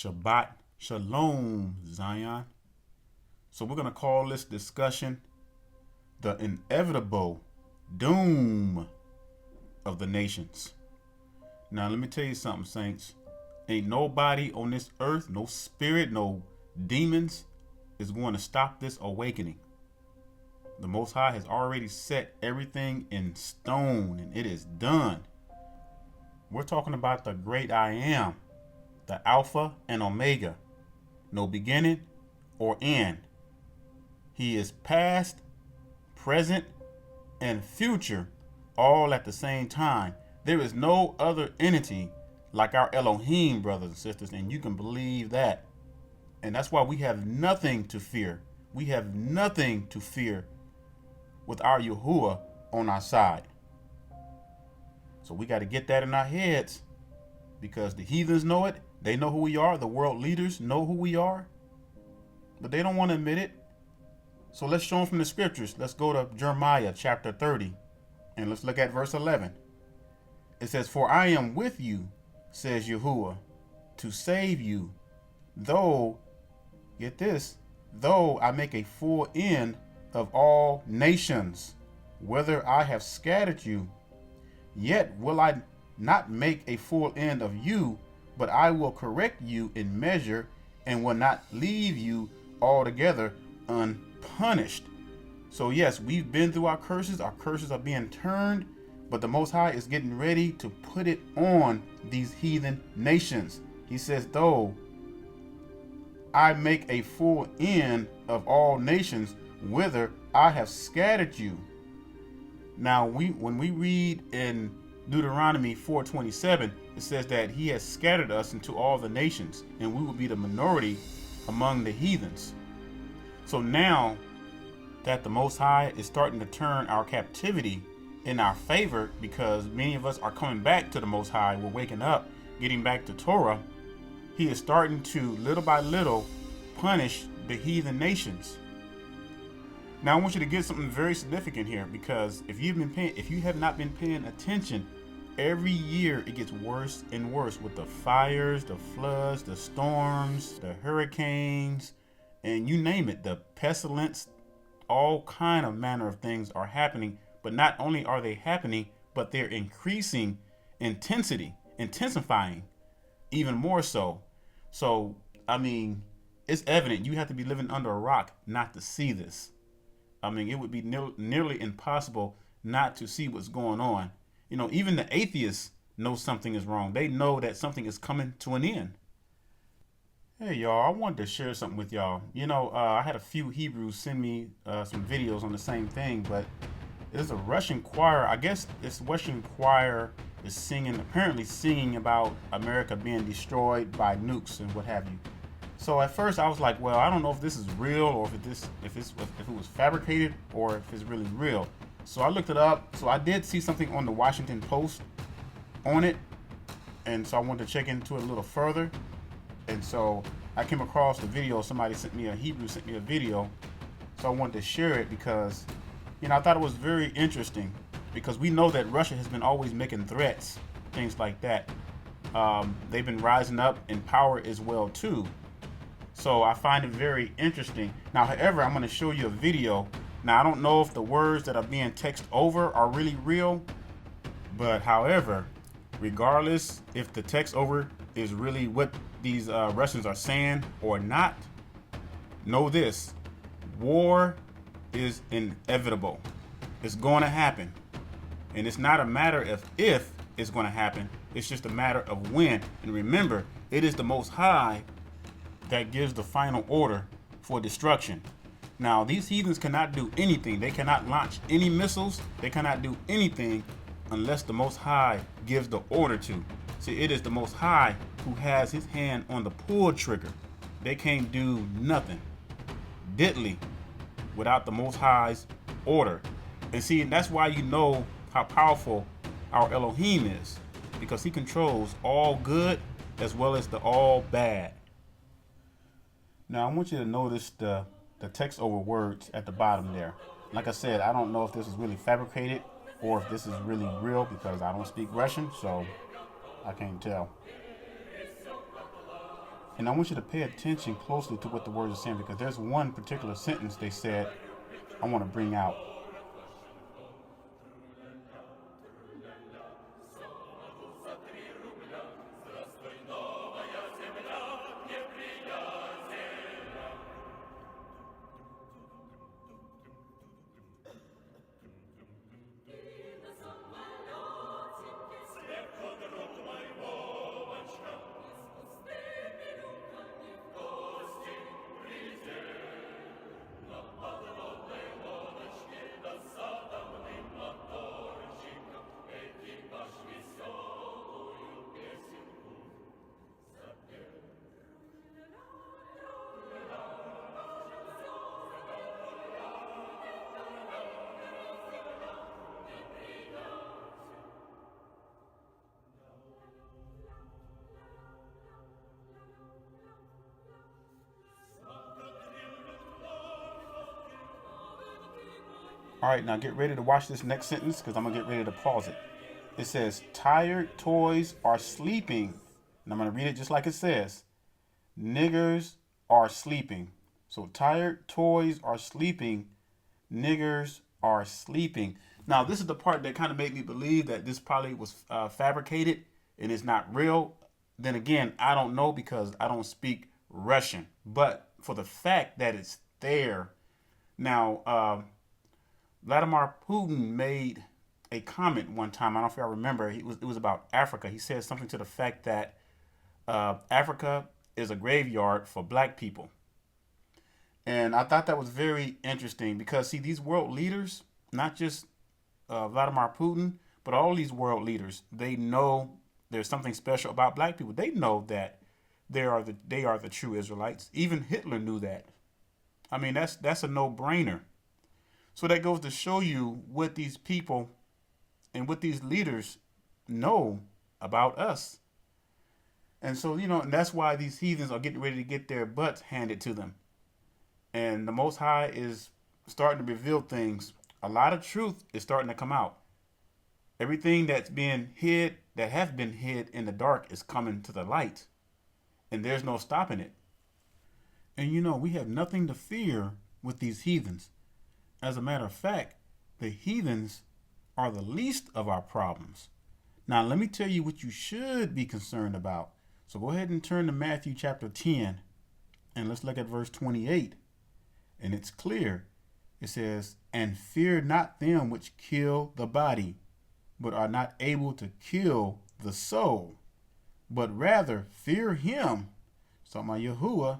Shabbat Shalom, Zion. So we're going to call this discussion the inevitable doom of the nations. Now, let me tell you something, saints. Ain't nobody on this earth, no spirit, no demons is going to stop this awakening. The Most High has already set everything in stone, and it is done. We're talking about the great I am, the Alpha and Omega, no beginning or end. He is past, present, and future all at the same time. There is no other entity like our Elohim, brothers and sisters, and you can believe that. And that's why we have nothing to fear. We have nothing to fear with our Yahuwah on our side. So we got to get that in our heads, because the heathens know it. They know who we are. The world leaders know who we are, but they don't want to admit it. So let's show them from the scriptures. Let's go to Jeremiah chapter 30, and let's look at verse 11. It says, "For I am with you, says Yahuwah, to save you, though," get this, "though I make a full end of all nations, whether I have scattered you, yet will I not make a full end of you, but I will correct you in measure, and will not leave you altogether unpunished." So yes, we've been through our curses. Our curses are being turned, but the Most High is getting ready to put it on these heathen nations. He says, though I make a full end of all nations, whither I have scattered you. Now, when we read in Deuteronomy 4:27, it says that he has scattered us into all the nations, and we will be the minority among the heathens. So now that the Most High is starting to turn our captivity in our favor, because many of us are coming back to the Most High, we're waking up, getting back to Torah, he is starting to little by little punish the heathen nations. Now, I want you to get something very significant here, because if you have not been paying attention, every year it gets worse and worse with the fires, the floods, the storms, the hurricanes, and you name it, the pestilence. All kind of manner of things are happening, but not only are they happening, but they're increasing intensifying even more so. So, I mean, it's evident. You have to be living under a rock not to see this. I mean, it would be nearly impossible not to see what's going on. You know, even the atheists know something is wrong. They know that something is coming to an end. Hey, y'all, I wanted to share something with y'all. You know, I had a few Hebrews send me some videos on the same thing, but there's a Russian choir. I guess this Russian choir is apparently singing about America being destroyed by nukes and what have you. So at first I was like, well, I don't know if this is real, or if it was fabricated, or if it's really real. So I looked it up. So I did see something on the Washington Post on it, and so I wanted to check into it a little further. And so I came across the video. Somebody sent me a video. So I wanted to share it because, you know, I thought it was very interesting, because we know that Russia has been always making threats, things like that. They've been rising up in power as well too. So I find it very interesting. Now, however, I'm going to show you a video. Now, I don't know if the words that are being texted over are really real, but however, regardless if the text over is really what these Russians are saying or not, know this: war is inevitable. It's going to happen. And it's not a matter of if it's going to happen. It's just a matter of when. And remember, it is the Most High that gives the final order for destruction. Now, these heathens cannot do anything. They cannot launch any missiles. They cannot do anything unless the Most High gives the order to. See, it is the Most High who has his hand on the pull trigger. They can't do nothing diddly without the Most High's order. And see, that's why you know how powerful our Elohim is, because he controls all good as well as the all bad. Now, I want you to notice the text over words at the bottom there. Like I said, I don't know if this is really fabricated or if this is really real, because I don't speak Russian, so I can't tell. And I want you to pay attention closely to what the words are saying, because there's one particular sentence they said I want to bring out. All right, now get ready to watch this next sentence, because I'm going to get ready to pause it. It says, tired toys are sleeping. And I'm going to read it just like it says. Niggers are sleeping. So tired toys are sleeping. Niggers are sleeping. Now, this is the part that kind of made me believe that this probably was fabricated and it's not real. Then again, I don't know, because I don't speak Russian. But for the fact that it's there. Now, Vladimir Putin made a comment one time. I don't know if y'all remember. It was about Africa. He said something to the fact that Africa is a graveyard for black people. And I thought that was very interesting, because, see, these world leaders, not just Vladimir Putin, but all these world leaders, they know there's something special about black people. They know that they are the true Israelites. Even Hitler knew that. I mean, that's a no-brainer. So that goes to show you what these people and what these leaders know about us. And so, and that's why these heathens are getting ready to get their butts handed to them. And the Most High is starting to reveal things. A lot of truth is starting to come out. Everything that's been hid, that has been hid in the dark, is coming to the light. And there's no stopping it. And we have nothing to fear with these heathens. As a matter of fact, the heathens are the least of our problems. Now, let me tell you what you should be concerned about. So go ahead and turn to Matthew chapter 10, and let's look at verse 28. And it's clear. It says, and fear not them which kill the body, but are not able to kill the soul, but rather fear him, talking about Yahuwah,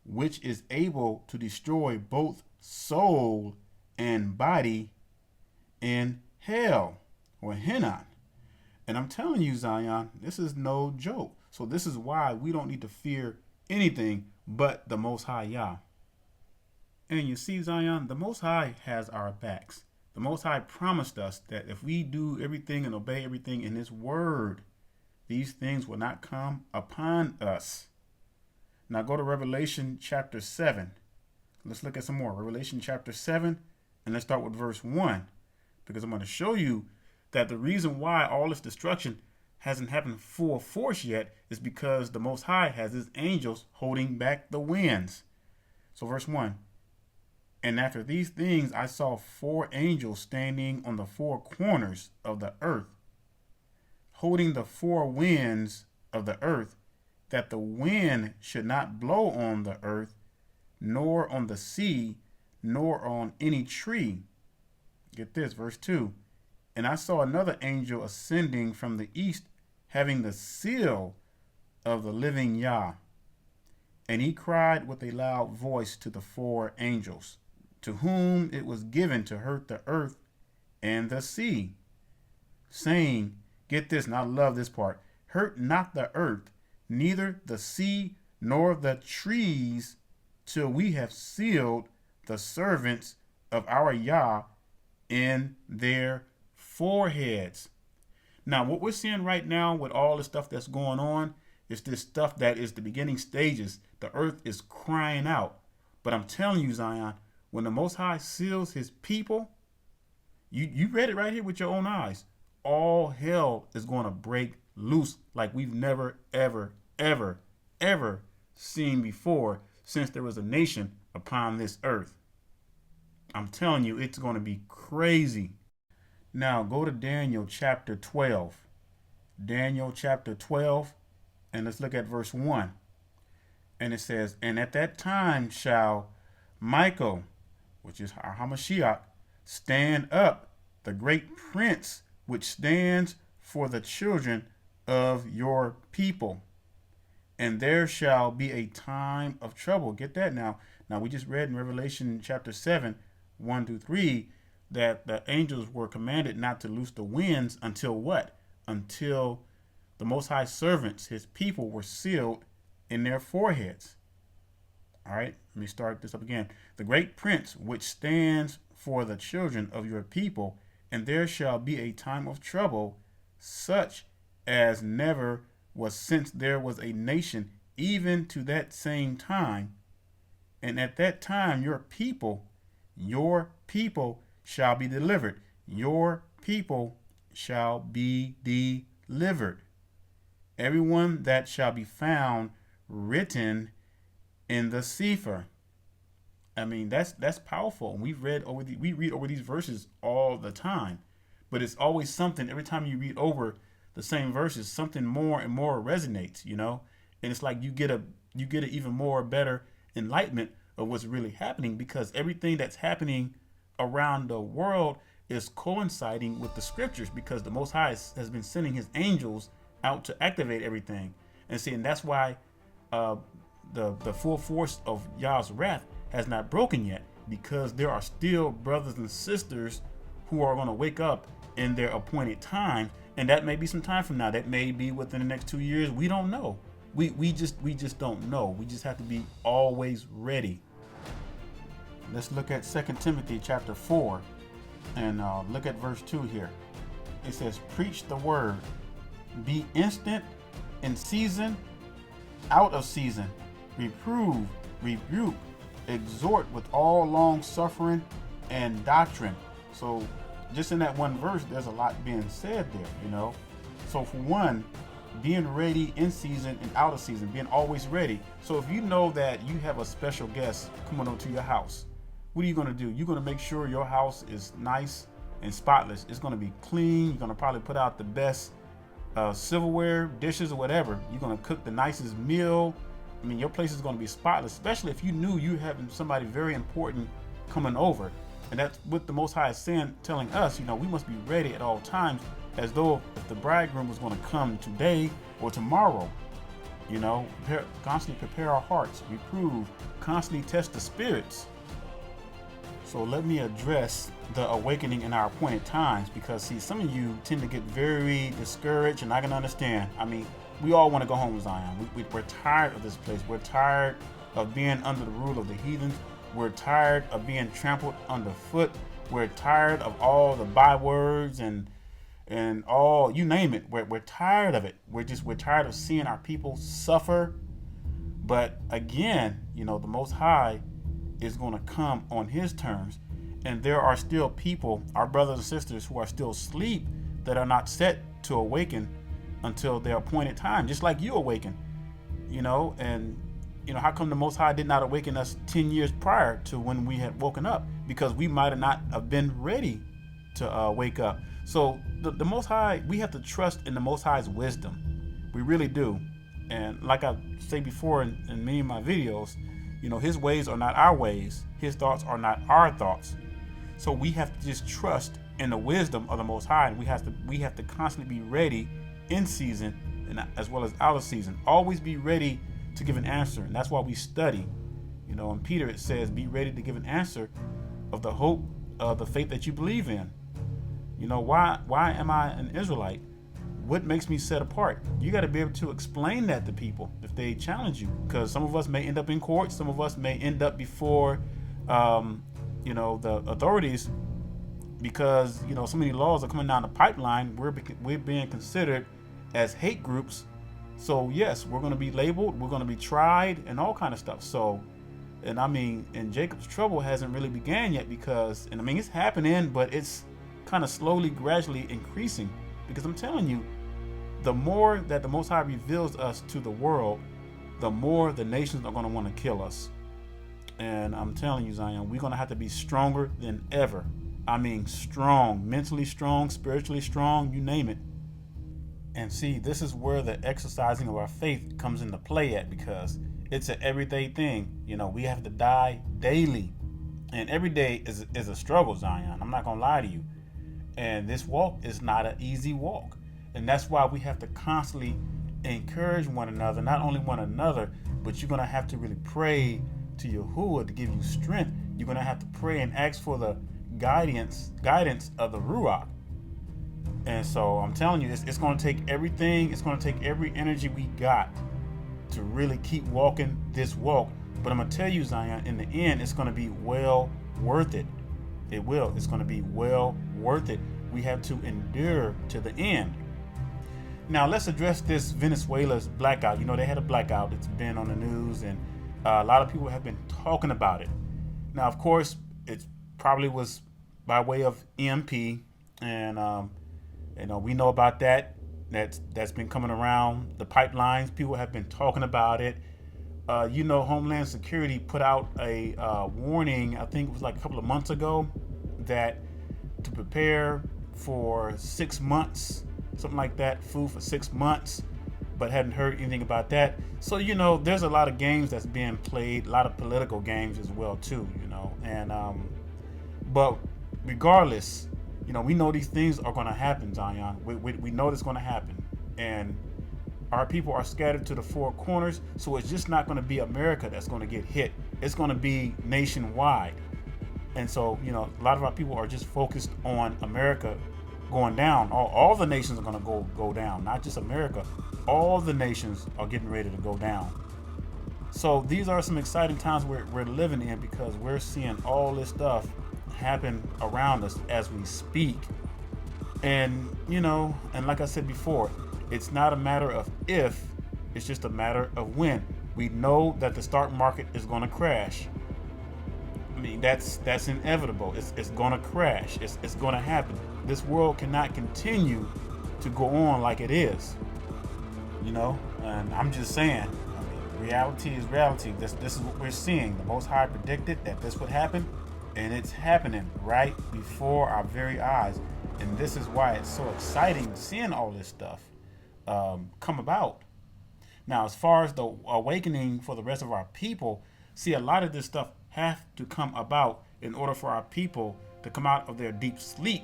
which is able to destroy both soul and body in hell, or Hinnon. And I'm telling you, Zion, this is no joke. So this is why we don't need to fear anything but the Most High Yah. And you see, Zion, the Most High has our backs. The Most High promised us that if we do everything and obey everything in His word, these things will not come upon us. Now go to Revelation chapter 7. Let's look at some more. Revelation chapter 7, and let's start with verse 1, because I'm going to show you that the reason why all this destruction hasn't happened full force yet is because the Most High has His angels holding back the winds. So verse 1, and after these things I saw 4 angels standing on the 4 corners of the earth, holding the 4 winds of the earth, that the wind should not blow on the earth, nor on the sea, nor on any tree. Get this, verse 2. And I saw another angel ascending from the east, having the seal of the living Yah. And he cried with a loud voice to the 4 angels, to whom it was given to hurt the earth and the sea, saying, get this, and I love this part, hurt not the earth, neither the sea, nor the trees, till we have sealed the servants of our Yah in their foreheads. Now, what we're seeing right now with all the stuff that's going on is this stuff that is the beginning stages. The earth is crying out. But I'm telling you, Zion, when the Most High seals His people, you read it right here with your own eyes. All hell is going to break loose like we've never, ever, ever, ever seen before since there was a nation upon this earth. I'm telling you, it's going to be crazy. Now go to Daniel chapter 12. Daniel chapter 12, and let's look at verse 1. And it says, "And at that time shall Michael," which is our Hamashiach, "stand up, the great prince, which stands for the children of your people. And there shall be a time of trouble." Get that now. Now we just read in Revelation chapter 7, 1 through 3, that the angels were commanded not to loose the winds until what? Until the Most High servants, his people, were sealed in their foreheads. All right, let me start this up again. "The great prince, which stands for the children of your people, and there shall be a time of trouble, such as never was since there was a nation, even to that same time. And at that time your people shall be delivered." Your people shall be delivered. "Everyone that shall be found written in the Sefer." I mean, that's powerful. We read over these verses all the time, but it's always something. Every time you read over the same verses, something more and more resonates, and it's like you get an even more better enlightenment of what's really happening, because everything that's happening around the world is coinciding with the scriptures, because the Most High has been sending his angels out to activate everything. And that's why the full force of Yah's wrath has not broken yet, because there are still brothers and sisters who are going to wake up in their appointed time, and that may be some time from now. That may be within the next 2 years. We don't know. We just don't know. We just have to be always ready. Let's look at 2 Timothy chapter 4 and look at verse 2 here. It says, "Preach the word, be instant in season, out of season, reprove, rebuke, exhort with all long suffering and doctrine." So just in that one verse, there's a lot being said there, So for one, being ready in season and out of season, being always ready. So if you know that you have a special guest coming over to your house, what are you going to do? You're going to make sure your house is nice and spotless. It's going to be clean. You're going to probably put out the best silverware, dishes, or whatever. You're going to cook the nicest meal. I mean, your place is going to be spotless, especially if you knew you having somebody very important coming over. And that's what the Most High is saying, telling us, we must be ready at all times, as though if the bridegroom was going to come today or tomorrow. Constantly prepare our hearts, reprove, constantly test the spirits. So let me address the awakening in our appointed times, because some of you tend to get very discouraged, and I can understand. I mean, we all want to go home to Zion. We're tired of this place. We're tired of being under the rule of the heathens. We're tired of being trampled underfoot. We're tired of all the bywords and all, you name it. We're tired of it. We're tired of seeing our people suffer. But again, the Most High is going to come on his terms, and there are still people, our brothers and sisters, who are still asleep, that are not set to awaken until their appointed time, just like you awaken. How come the Most High did not awaken us 10 years prior to when we had woken up? Because we might not have been ready to wake up. So the Most High, we have to trust in the Most High's wisdom. We really do. And like I say before in many of my videos, his ways are not our ways. His thoughts are not our thoughts. So we have to just trust in the wisdom of the Most High, and we have to constantly be ready in season and as well as out of season. Always be ready to give an answer, and that's why we study. In Peter it says, "Be ready to give an answer of the hope of the faith that you believe in." Why am I an Israelite? What makes me set apart? You got to be able to explain that to people if they challenge you, because some of us may end up in court. Some of us may end up before, the authorities, because so many laws are coming down the pipeline. We're being considered as hate groups. So yes, we're going to be labeled. We're going to be tried and all kind of stuff. So, and Jacob's trouble hasn't really began yet, because, it's happening, but it's kind of slowly, gradually increasing. Because I'm telling you, the more that the Most High reveals us to the world, the more the nations are going to want to kill us. And I'm telling you, Zion, we're going to have to be stronger than ever. I mean, strong, mentally strong, spiritually strong, you name it. And see, this is where the exercising of our faith comes into play at, because it's an everyday thing. We have to die daily. And every day is a struggle, Zion. I'm not going to lie to you. And this walk is not an easy walk. And that's why we have to constantly encourage one another, not only one another, but you're going to have to really pray to Yahuwah to give you strength. You're going to have to pray and ask for the guidance of the Ruach. And so I'm telling you, it's going to take everything. It's going to take every energy we got to really keep walking this walk. But I'm going to tell you, Zion, in the end, it's going to be well worth it. It will. It's going to be well worth it. We have to endure to the end. Now, let's address this Venezuela's blackout. They had a blackout. It's been on the news, and a lot of people have been talking about it. Now, of course, it probably was by way of EMP, and we know about that. That's been coming around the pipelines. People have been talking about it. Homeland Security put out a warning, I think it was like a couple of months ago, that to prepare for 6 months, something like that, food for 6 months, but hadn't heard anything about that. So, there's a lot of games that's being played, a lot of political games as well, too, and but regardless, we know these things are going to happen, Zion. We know it's going to happen. And our people are scattered to the four corners, so it's just not going to be America that's going to get hit. It's going to be nationwide. And so, a lot of our people are just focused on America going down. All the nations are going to go down, not just America. All the nations are getting ready to go down. So these are some exciting times we're living in, because we're seeing all this stuff happen around us as we speak. And, and like I said before, it's not a matter of if, it's just a matter of when. We know that the stock market is going to crash. I mean, that's inevitable. It's going to crash. It's going to happen. This world cannot continue to go on like it is. And I'm just saying, reality is reality. This is what we're seeing. The Most High predicted that this would happen, and it's happening right before our very eyes. And this is why it's so exciting seeing all this stuff come about. Now, as far as the awakening for the rest of our people, see, a lot of this stuff have to come about in order for our people to come out of their deep sleep.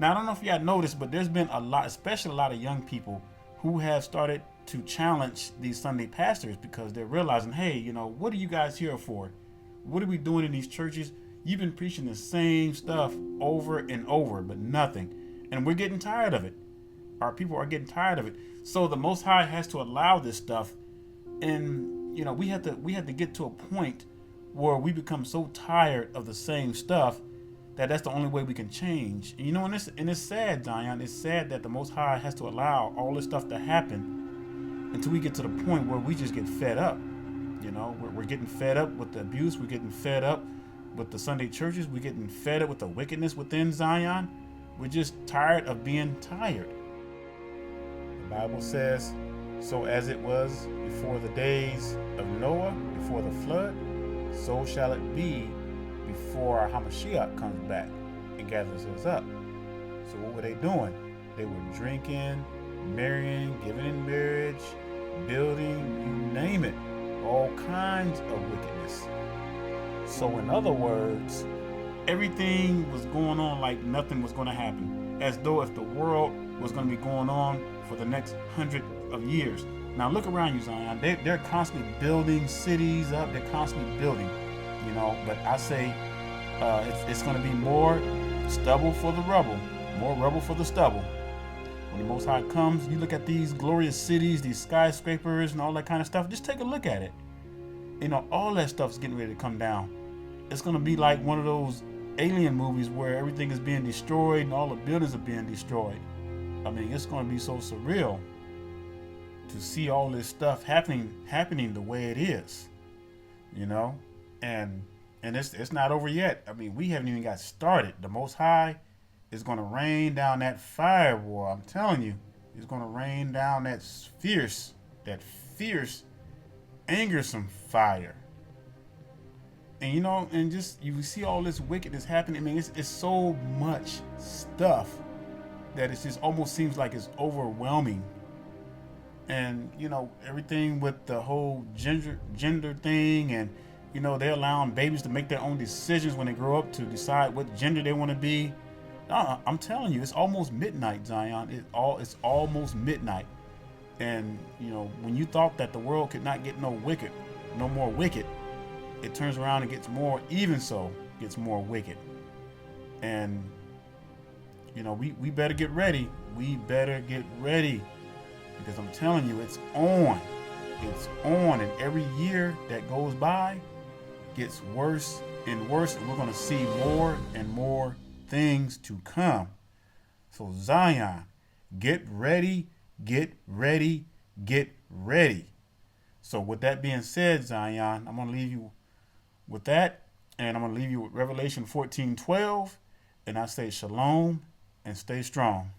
Now, I don't know if y'all noticed, but there's been a lot, especially a lot of young people who have started to challenge these Sunday pastors, because they're realizing, hey, what are you guys here for? What are we doing in these churches? You've been preaching the same stuff over and over, but nothing. And we're getting tired of it. Our people are getting tired of it. So the Most High has to allow this stuff. And, we have to get to a point where we become so tired of the same stuff that's the only way we can change. And it's sad, Zion. It's sad that the Most High has to allow all this stuff to happen until we get to the point where we just get fed up. We're getting fed up with the abuse. We're getting fed up with the Sunday churches. We're getting fed up with the wickedness within Zion. We're just tired of being tired. The Bible says, so as it was before the days of Noah, before the flood, so shall it be before our Hamashiach comes back and gathers us up. So what were they doing? They were drinking, marrying, giving in marriage, building, you name it, all kinds of wickedness. So in other words, everything was going on like nothing was going to happen, as though if the world was going to be going on for the next 100 of years. Now look around you, Zion. They're constantly building cities up. They're constantly building, but I say it's going to be more stubble for the rubble, more rubble for the stubble. When the Most High comes, you look at these glorious cities, these skyscrapers and all that kind of stuff. Just take a look at it. All that stuff's getting ready to come down. It's going to be like one of those alien movies where everything is being destroyed and all the buildings are being destroyed. I mean, it's going to be so surreal to see all this stuff happening the way it is, and it's not over yet. I mean, we haven't even got started. The Most High is going to rain down that fire, boy. I'm telling you, he's going to rain down that fierce anger some fire. And you know, and just you see all this wickedness happening. I mean, it's so much stuff that it just almost seems like it's overwhelming. And you know, everything with the whole gender thing, and you know, they're allowing babies to make their own decisions when they grow up to decide what gender they want to be. I'm telling you, it's almost midnight, Zion. It's almost midnight. And you know, when you thought that the world could not get no more wicked, it turns around and gets more, even so, gets more wicked. And you know, we better get ready. We better get ready, because I'm telling you, it's on. It's on, and every year that goes by gets worse and worse, and we're going to see more and more things to come. So Zion, get ready, get ready, get ready. So with that being said, Zion, I'm going to leave you with that, and I'm going to leave you with Revelation 14:12, and I say shalom and stay strong.